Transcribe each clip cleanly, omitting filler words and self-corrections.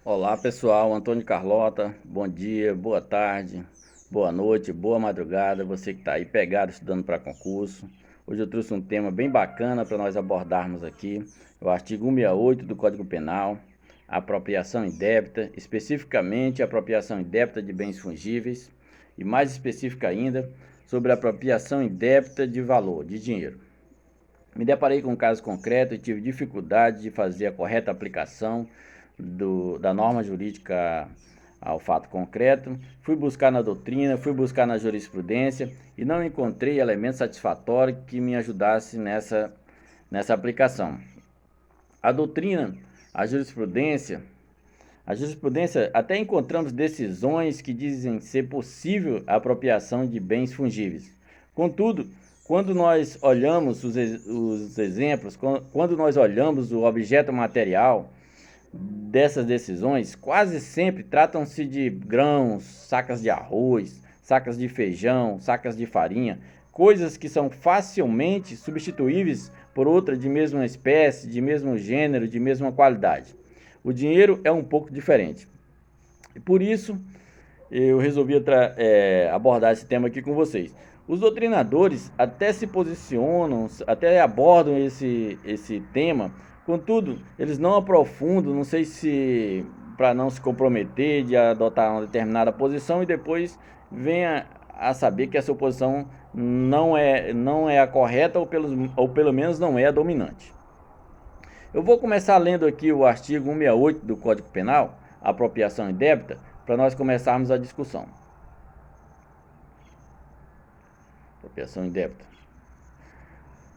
Olá pessoal, Antônio Carlota, bom dia, boa tarde, boa noite, boa madrugada, você que está aí pegado estudando para concurso. Hoje eu trouxe um tema bem bacana para nós abordarmos aqui, o artigo 168 do Código Penal, a apropriação indébita, especificamente a apropriação indébita de bens fungíveis e mais específica ainda, sobre a apropriação indébita de valor, de dinheiro. Me deparei com um caso concreto e tive dificuldade de fazer a correta aplicação da norma jurídica ao fato concreto. Fui buscar na doutrina, fui buscar na jurisprudência e não encontrei elemento satisfatório que me ajudasse nessa aplicação. A doutrina, a jurisprudência, até encontramos decisões que dizem ser possível a apropriação de bens fungíveis. Contudo, quando nós olhamos os exemplos, quando nós olhamos o objeto material dessas decisões, quase sempre tratam-se de grãos, sacas de arroz, sacas de feijão, sacas de farinha, coisas que são facilmente substituíveis por outra de mesma espécie, de mesmo gênero, de mesma qualidade. O dinheiro é um pouco diferente. E por isso, eu resolvi abordar esse tema aqui com vocês. Os doutrinadores até se posicionam, até abordam esse tema, contudo, eles não aprofundam, não sei se para não se comprometer de adotar uma determinada posição e depois venha a saber que essa posição não é a correta ou pelo menos não é a dominante. Eu vou começar lendo aqui o artigo 168 do Código Penal, apropriação indébita, para nós começarmos a discussão. Apropriação indébita.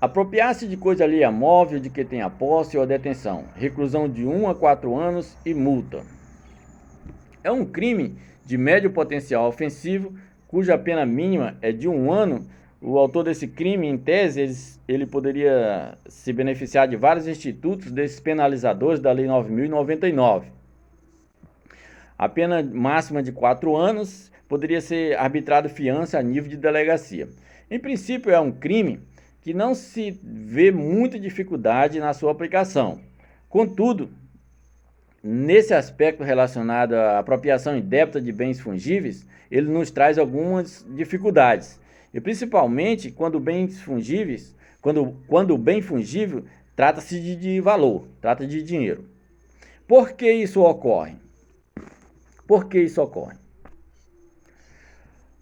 Apropriar-se de coisa alheia móvel de que tem a posse ou a detenção, reclusão de 1 a 4 anos e multa. É um crime de médio potencial ofensivo, cuja pena mínima é de 1 ano. O autor desse crime, em tese, ele poderia se beneficiar de vários institutos desses penalizadores da Lei 9.099. A pena máxima de 4 anos poderia ser arbitrado fiança a nível de delegacia. Em princípio, é um crime que não se vê muita dificuldade na sua aplicação. Contudo, nesse aspecto relacionado à apropriação indébita de bens fungíveis, ele nos traz algumas dificuldades. E principalmente quando bens fungíveis, quando o bem fungível trata-se de valor, trata de dinheiro. Por que isso ocorre?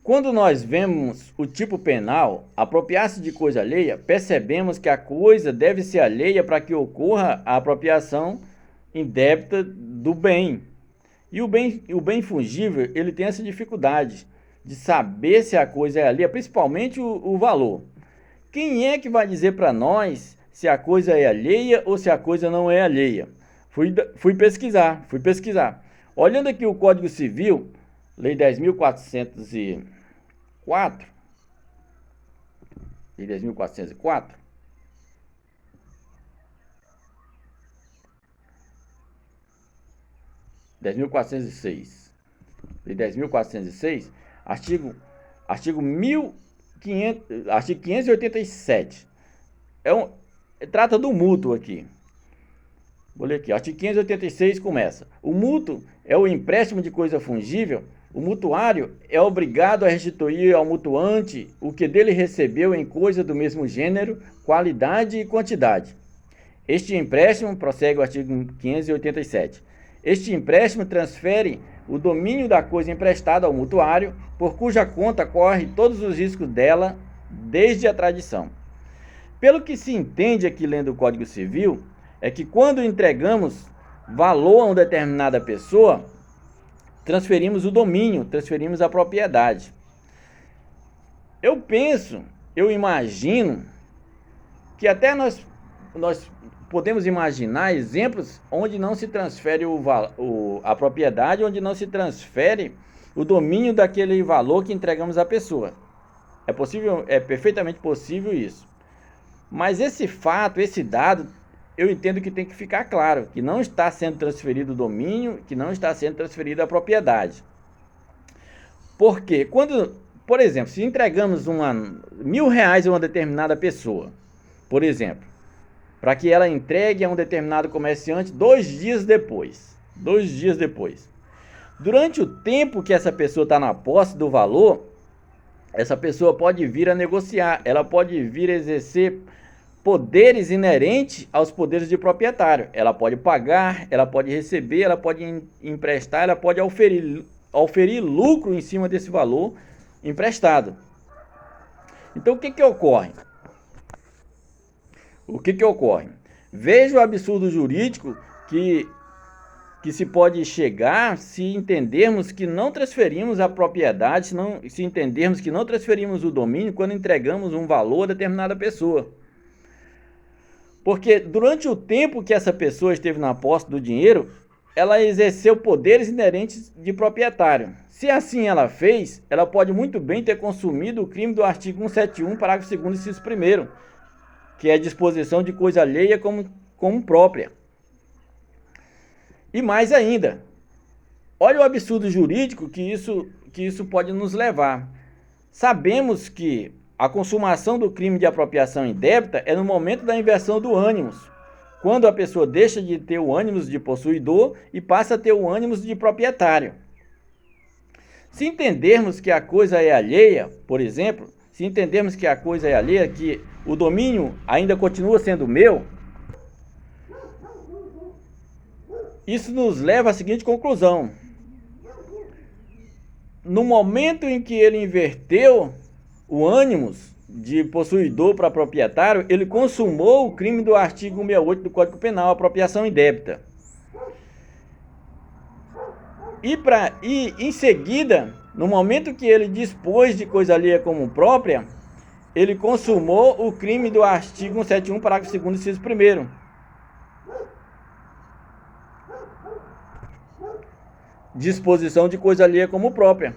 Quando nós vemos o tipo penal, apropriar-se de coisa alheia, percebemos que a coisa deve ser alheia para que ocorra a apropriação indébita do bem. E o bem fungível, ele tem essa dificuldade de saber se a coisa é alheia, principalmente o valor. Quem é que vai dizer para nós se a coisa é alheia ou se a coisa não é alheia? Fui pesquisar. Olhando aqui o Código Civil, Lei 10.404, Lei 10.404, Lei 10.406, artigo 587. Trata do mútuo aqui. Vou ler aqui, artigo 586 começa. O mútuo é o empréstimo de coisa fungível. O mutuário é obrigado a restituir ao mutuante o que dele recebeu em coisa do mesmo gênero, qualidade e quantidade. Este empréstimo, prossegue o artigo 587, este empréstimo transfere o domínio da coisa emprestada ao mutuário, por cuja conta corre todos os riscos dela desde a tradição. Pelo que se entende aqui lendo o Código Civil, é que quando entregamos valor a uma determinada pessoa, transferimos o domínio, transferimos a propriedade. Eu imagino que até nós podemos imaginar exemplos onde não se transfere a propriedade, onde não se transfere o domínio daquele valor que entregamos à pessoa. É perfeitamente possível isso. Mas esse fato, esse dado, eu entendo que tem que ficar claro, que não está sendo transferido o domínio, que não está sendo transferida a propriedade. Porque por exemplo, se entregamos R$1.000 a uma determinada pessoa, por exemplo, para que ela entregue a um determinado comerciante 2 dias depois. 2 dias depois. Durante o tempo que essa pessoa está na posse do valor, essa pessoa pode vir a negociar, ela pode vir a exercer poderes inerentes aos poderes de proprietário. Ela pode pagar, ela pode receber, ela pode emprestar, ela pode oferir lucro em cima desse valor emprestado. Então, o que ocorre? O que ocorre? Veja o absurdo jurídico que se pode chegar se entendermos que não transferimos a propriedade, se entendermos que não transferimos o domínio quando entregamos um valor a determinada pessoa. Porque durante o tempo que essa pessoa esteve na posse do dinheiro, ela exerceu poderes inerentes de proprietário. Se assim ela fez, ela pode muito bem ter consumido o crime do artigo 171, parágrafo 2º, inciso 1º, que é a disposição de coisa alheia como própria. E mais ainda, olha o absurdo jurídico que isso pode nos levar. Sabemos que a consumação do crime de apropriação indébita é no momento da inversão do ânimos, quando a pessoa deixa de ter o ânimos de possuidor e passa a ter o ânimos de proprietário. Se entendermos que a coisa é alheia, por exemplo, se entendermos que a coisa é alheia, que o domínio ainda continua sendo meu, isso nos leva à seguinte conclusão: no momento em que ele inverteu o ânimos de possuidor para proprietário, ele consumou o crime do artigo 168 do Código Penal, apropriação indébita. E em seguida, no momento que ele dispôs de coisa alheia como própria, ele consumou o crime do artigo 171, parágrafo 2º, inciso 1º. Disposição de coisa alheia como própria.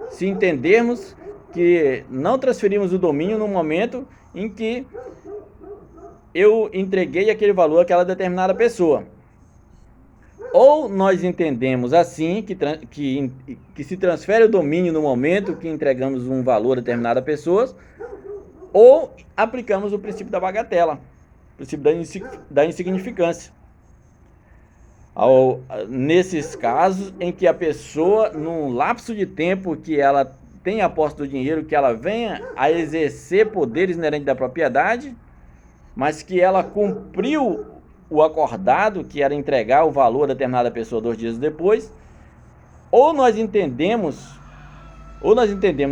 Se entendermos que não transferimos o domínio no momento em que eu entreguei aquele valor àquela determinada pessoa. Ou nós entendemos assim, que se transfere o domínio no momento que entregamos um valor a determinada pessoa, ou aplicamos o princípio da bagatela, o princípio da insignificância. Nesses casos em que a pessoa, num lapso de tempo que ela tem a posse do dinheiro, que ela venha a exercer poderes inerentes da propriedade, mas que ela cumpriu o acordado, que era entregar o valor a determinada pessoa 2 dias depois, ou nós entendemos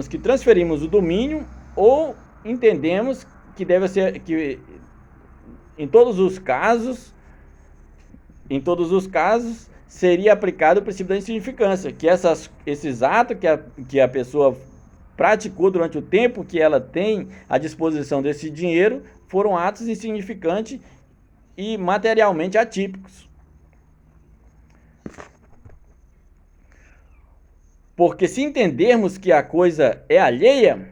que transferimos o domínio, ou entendemos que deve ser, que em todos os casos seria aplicado o princípio da insignificância, que esses atos que a pessoa praticou durante o tempo que ela tem à disposição desse dinheiro foram atos insignificantes e materialmente atípicos. Porque se entendermos que a coisa é alheia,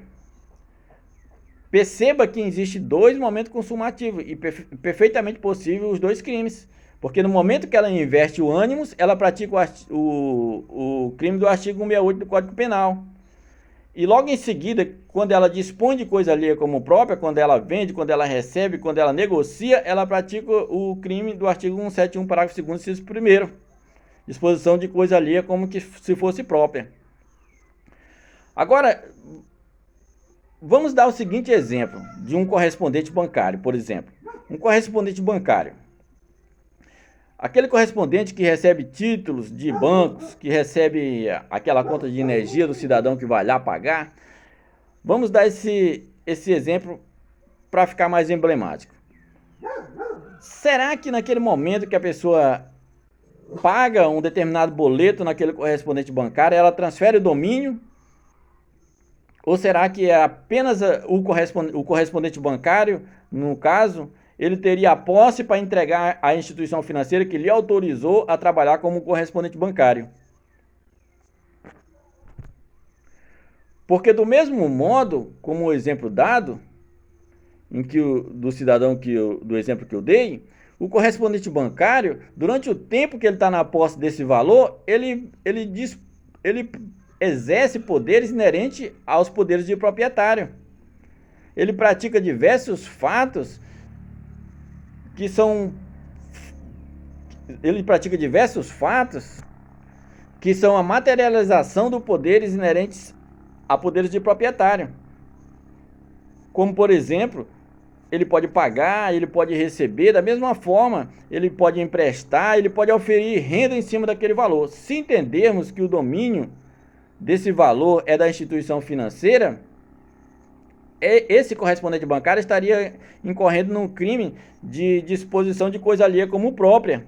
perceba que existe 2 momentos consumativos e perfeitamente possível os 2 crimes. Porque no momento que ela inverte o ânimos, ela pratica o crime do artigo 168 do Código Penal. E logo em seguida, quando ela dispõe de coisa alheia como própria, quando ela vende, quando ela recebe, quando ela negocia, ela pratica o crime do artigo 171, parágrafo 2º, inciso 1º. Disposição de coisa alheia como que se fosse própria. Agora, vamos dar o seguinte exemplo de um correspondente bancário, por exemplo. Um correspondente bancário. Aquele correspondente que recebe títulos de bancos, que recebe aquela conta de energia do cidadão que vai lá pagar. Vamos dar esse exemplo para ficar mais emblemático. Será que naquele momento que a pessoa paga um determinado boleto naquele correspondente bancário, ela transfere o domínio? Ou será que é apenas o correspondente bancário, no caso, ele teria a posse para entregar à instituição financeira que lhe autorizou a trabalhar como correspondente bancário? Porque do mesmo modo, como o exemplo dado, do cidadão do exemplo que eu dei, o correspondente bancário, durante o tempo que ele está na posse desse valor, ele exerce poderes inerentes aos poderes de proprietário. Ele pratica diversos fatos ele pratica diversos fatos que são a materialização dos poderes inerentes a poderes de proprietário. Como, por exemplo, ele pode pagar, ele pode receber, da mesma forma, ele pode emprestar, ele pode oferir renda em cima daquele valor. Se entendermos que o domínio desse valor é da instituição financeira, esse correspondente bancário estaria incorrendo num crime de disposição de coisa alheia como própria.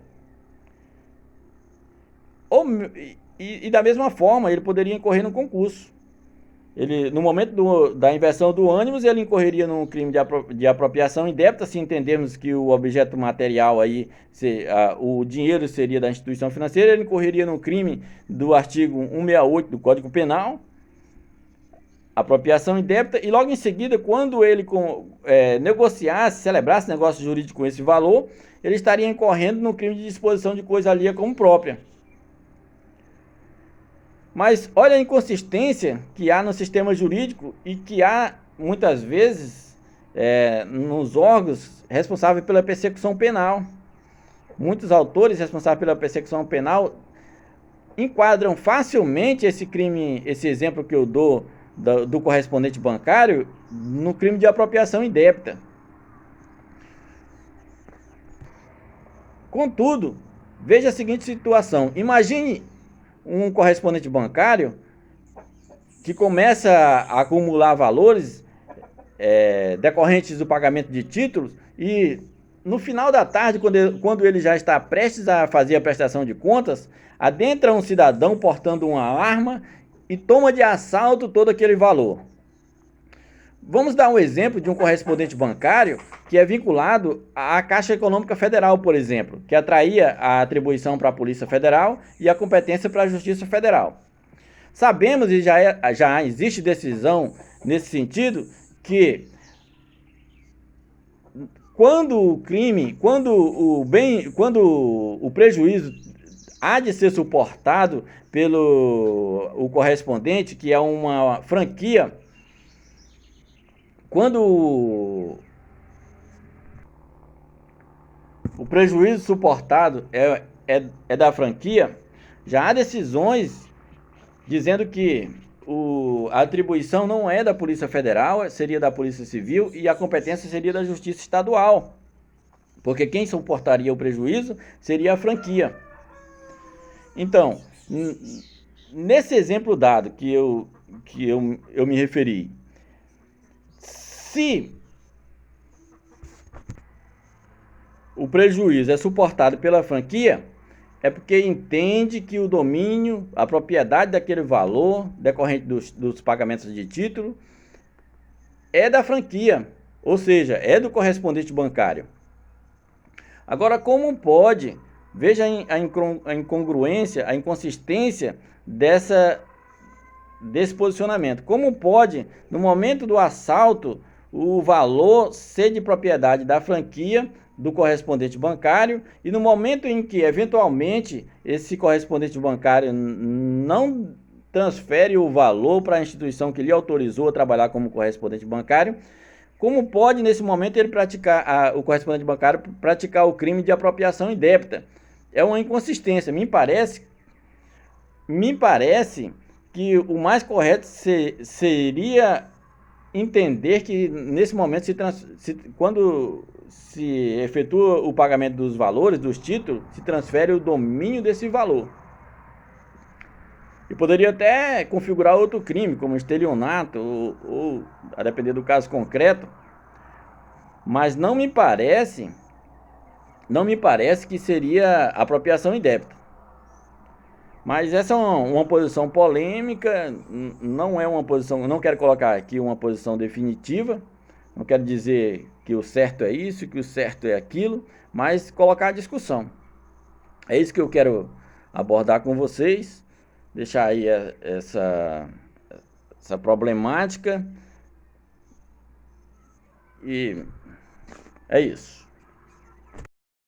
E da mesma forma, ele poderia incorrer no concurso. Ele, no momento da inversão do ônibus, ele incorreria num crime de apropriação indébita, se entendermos que o objeto material aí, o dinheiro seria da instituição financeira, ele incorreria no crime do artigo 168 do Código Penal, apropriação indébita, e logo em seguida, quando ele negociasse, celebrasse negócio jurídico com esse valor, ele estaria incorrendo no crime de disposição de coisa alheia como própria. Mas olha a inconsistência que há no sistema jurídico e que há, muitas vezes, nos órgãos responsáveis pela persecução penal. Muitos autores responsáveis pela persecução penal enquadram facilmente esse crime, esse exemplo que eu dou do correspondente bancário, no crime de apropriação indébita. Contudo, veja a seguinte situação. Imagine um correspondente bancário que começa a acumular valores decorrentes do pagamento de títulos e no final da tarde, quando ele já está prestes a fazer a prestação de contas, adentra um cidadão portando uma arma e toma de assalto todo aquele valor. Vamos dar um exemplo de um correspondente bancário que é vinculado à Caixa Econômica Federal, por exemplo, que atraía a atribuição para a Polícia Federal e a competência para a Justiça Federal. Sabemos, e já existe decisão nesse sentido, que quando o prejuízo há de ser suportado pelo correspondente, que é uma franquia, quando o prejuízo suportado é da franquia, já há decisões dizendo que a atribuição não é da Polícia Federal, seria da Polícia Civil, e a competência seria da Justiça Estadual, porque quem suportaria o prejuízo seria a franquia. Então, nesse exemplo dado que eu me referi, se o prejuízo é suportado pela franquia, é porque entende que o domínio, a propriedade daquele valor decorrente dos pagamentos de título é da franquia, ou seja, é do correspondente bancário. Agora, como pode, veja a incongruência, a inconsistência desse posicionamento. Como pode, no momento do assalto, o valor ser de propriedade da franquia do correspondente bancário e no momento em que, eventualmente, esse correspondente bancário não transfere o valor para a instituição que lhe autorizou a trabalhar como correspondente bancário, como pode, nesse momento, ele o correspondente bancário praticar o crime de apropriação indébita? É uma inconsistência. Me parece que o mais correto seria entender que, nesse momento, quando se efetua o pagamento dos valores, dos títulos, se transfere o domínio desse valor. E poderia até configurar outro crime, como estelionato, ou a depender do caso concreto, mas não me parece que seria apropriação indébita. Mas essa é uma posição polêmica, não é uma posição, não quero colocar aqui uma posição definitiva, não quero dizer que o certo é isso, que o certo é aquilo, mas colocar a discussão. É isso que eu quero abordar com vocês, deixar aí essa problemática, e é isso.